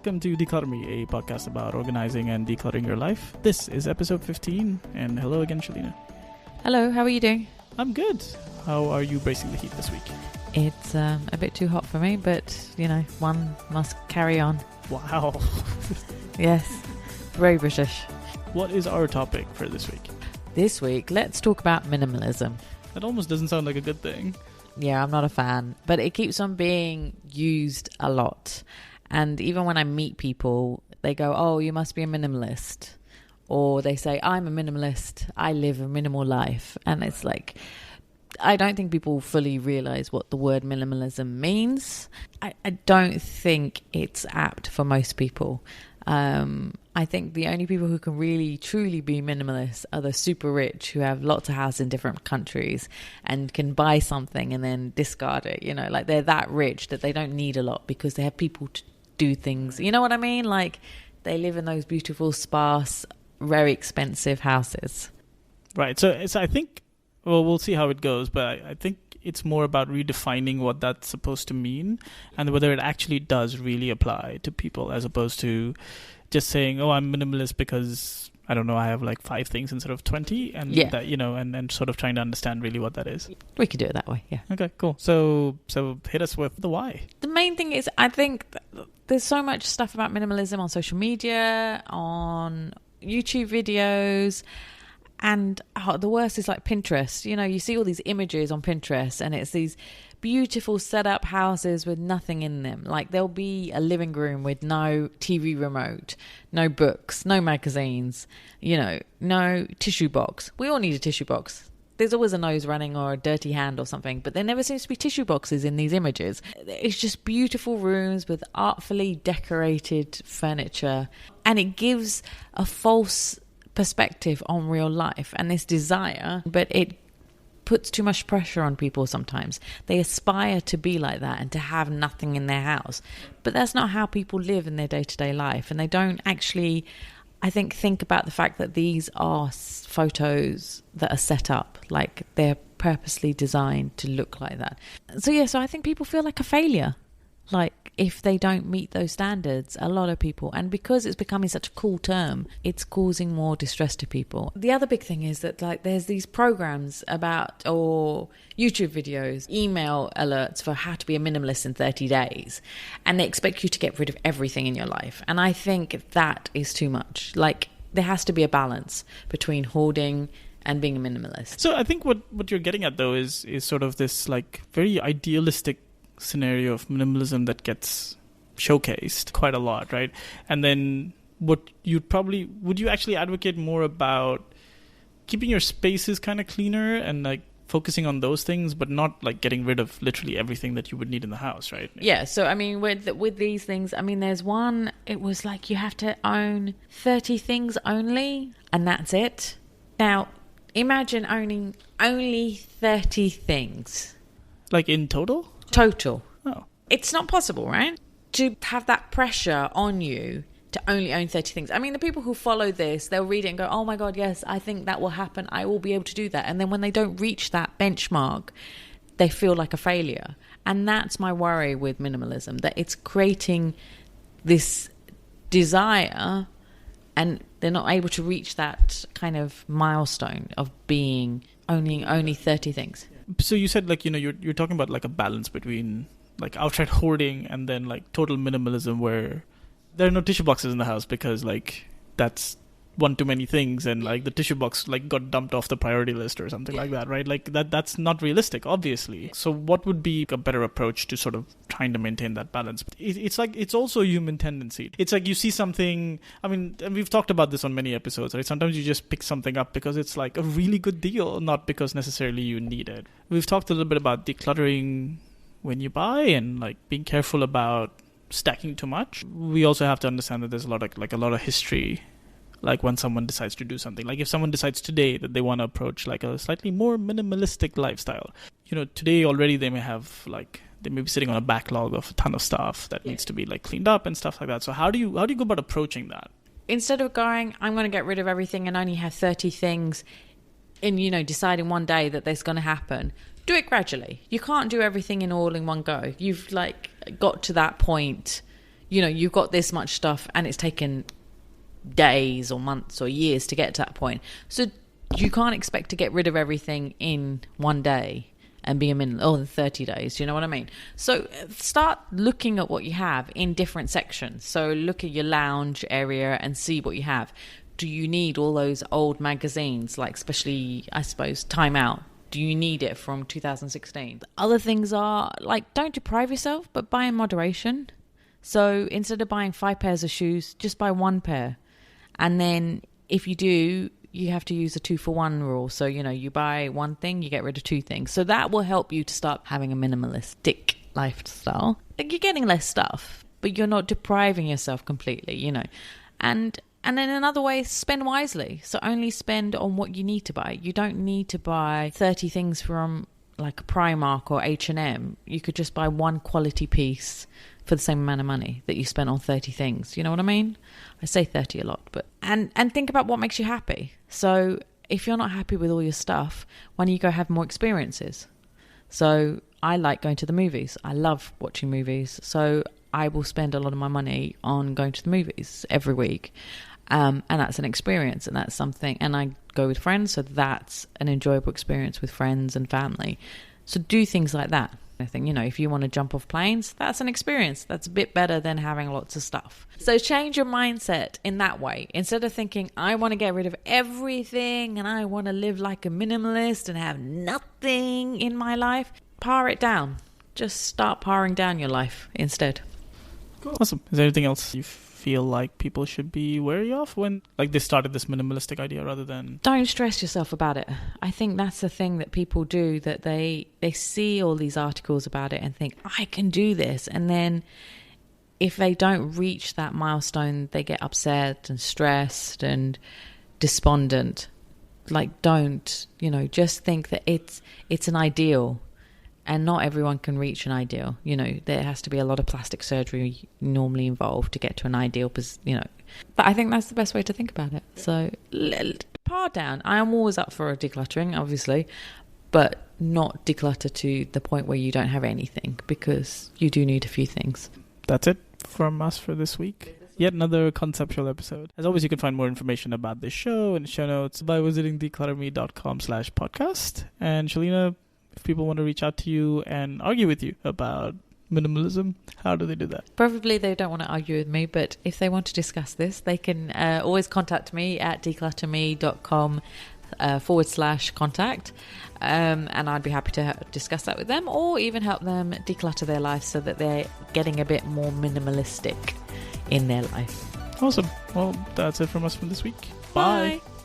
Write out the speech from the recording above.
welcome to Declutter Me, a podcast about organizing and decluttering your life. This is episode 15, and hello again, Shelina. Hello, how are you doing? I'm good. How are you bracing the heat this week? It's a bit too hot for me, but, you know, one must carry on. Wow. Yes, very British. What is our topic for this week? This week, let's talk about minimalism. That almost doesn't sound like a good thing. Yeah, I'm not a fan, but it keeps on being used a lot. And even when I meet people, they go, oh, you must be a minimalist. Or they say, I'm a minimalist. I live a minimal life. And it's like, I don't think people fully realize what the word minimalism means. I don't think it's apt for most people. I think the only people who can really truly be minimalist are the super rich who have lots of houses in different countries and can buy something and then discard it. You know, like they're that rich that they don't need a lot because they have people to do things. You know what I mean? Like they live in those beautiful, sparse, very expensive houses. Right. So I think, well, we'll see how it goes, but I think it's more about redefining what that's supposed to mean and whether it actually does really apply to people as opposed to just saying, oh, I'm minimalist because, I don't know, I have like 5 things instead of 20 and that, you know, and sort of trying to understand really what that is. We could do it that way, yeah. Okay, cool. So hit us with the why. The main thing is, I think there's so much stuff about minimalism on social media, on YouTube videos, and the worst is like Pinterest. You know, you see all these images on Pinterest and it's these beautiful set up houses with nothing in them. Like there'll be a living room with no TV remote, no books, no magazines, you know, no tissue box. We all need a tissue box. There's always a nose running or a dirty hand or something, but there never seems to be tissue boxes in these images. It's just beautiful rooms with artfully decorated furniture, and it gives a false perspective on real life and this desire, but it puts too much pressure on people sometimes. They aspire to be like that and to have nothing in their house, but that's not how people live in their day-to-day life, and they don't actually, I think about the fact that these are photos that are set up, like they're purposely designed to look like that. So I think people feel like a failure, like if they don't meet those standards, a lot of people. And because it's becoming such a cool term, it's causing more distress to people. The other big thing is that like there's these programs about, or YouTube videos, email alerts for how to be a minimalist in 30 days. And they expect you to get rid of everything in your life. And I think that is too much. Like there has to be a balance between hoarding and being a minimalist. So I think what you're getting at though is sort of this like very idealistic scenario of minimalism that gets showcased quite a lot, right? And then would you actually advocate more about keeping your spaces kind of cleaner and like focusing on those things, but not like getting rid of literally everything that you would need in the house, right? Yeah. So I mean, with these things, I mean, there's one. It was like you have to own 30 things only, and that's it. Now, imagine owning only 30 things. Like in total? Total. Oh. It's not possible, right? To have that pressure on you to only own 30 things. I mean, the people who follow this, they'll read it and go, oh my God, yes, I think that will happen. I will be able to do that. And then when they don't reach that benchmark, they feel like a failure. And that's my worry with minimalism, that it's creating this desire and they're not able to reach that kind of milestone of being owning only 30 things. So you said like, you know, you're talking about like a balance between like outright hoarding and then like total minimalism where there are no tissue boxes in the house because like that's one too many things and like the tissue box like got dumped off the priority list or something like that, right? Like that's not realistic, obviously. So what would be a better approach to sort of trying to maintain that balance? It's like it's also a human tendency. It's like you see something, I mean, and we've talked about this on many episodes, right? Sometimes you just pick something up because it's like a really good deal, not because necessarily you need it. We've talked a little bit about decluttering when you buy and like being careful about stacking too much. We also have to understand that there's a lot of history. Like when someone decides to do something, like if someone decides today that they want to approach like a slightly more minimalistic lifestyle, you know, today already they may be sitting on a backlog of a ton of stuff that needs to be like cleaned up and stuff like that. So how do you go about approaching that? Instead of going, I'm going to get rid of everything and only have 30 things, and you know, deciding one day that that's going to happen, do it gradually. You can't do everything in one go. You've like got to that point. you know, you've got this much stuff and it's taken days or months or years to get to that point. So you can't expect to get rid of everything in one day and be a minute, in 30 days. You know what I mean? So start looking at what you have in different sections. So look at your lounge area and see what you have. Do you need all those old magazines, like especially, I suppose, Time Out? Do you need it from 2016? Other things are, like, don't deprive yourself, but buy in moderation. So instead of buying 5 pairs of shoes, just buy 1 pair. And then if you do, you have to use a 2-for-1 rule. So, you know, you buy 1 thing, you get rid of 2 things. So that will help you to start having a minimalistic lifestyle. Like, you're getting less stuff, but you're not depriving yourself completely, you know. And then another way, spend wisely. So only spend on what you need to buy. You don't need to buy 30 things from like Primark or H&M. You could just buy 1 quality piece for the same amount of money that you spent on 30 things. You know what I mean? I say 30 a lot, but and think about what makes you happy. So if you're not happy with all your stuff, why don't you go have more experiences? So I like going to the movies. I love watching movies. So I will spend a lot of my money on going to the movies every week. And that's an experience, and that's something, and I go with friends, so that's an enjoyable experience with friends and family. So do things like that. I think, you know, if you want to jump off planes, that's an experience. That's a bit better than having lots of stuff. So change your mindset in that way. Instead of thinking, I want to get rid of everything and I want to live like a minimalist and have nothing in my life, par it down. Just start paring down your life instead. Cool. Awesome. Is there anything else you feel like people should be wary of when, like, they started this minimalistic idea rather than... Don't stress yourself about it. I think that's the thing that people do, that they see all these articles about it and think, I can do this. And then if they don't reach that milestone, they get upset and stressed and despondent. Like, don't, you know, just think that it's an ideal. And not everyone can reach an ideal. You know, there has to be a lot of plastic surgery normally involved to get to an ideal, you know. But I think that's the best way to think about it. So, par down. I am always up for a decluttering, obviously, but not declutter to the point where you don't have anything, because you do need a few things. That's it from us for this week. Yet another conceptual episode. As always, you can find more information about this show in the show notes by visiting declutterme.com/podcast. And Shelina, if people want to reach out to you and argue with you about minimalism, how do they do that? Preferably they don't want to argue with me, but if they want to discuss this, they can always contact me at declutterme.com/contact. And I'd be happy to discuss that with them, or even help them declutter their life so that they're getting a bit more minimalistic in their life. Awesome. Well, that's it from us from this week. Bye. Bye.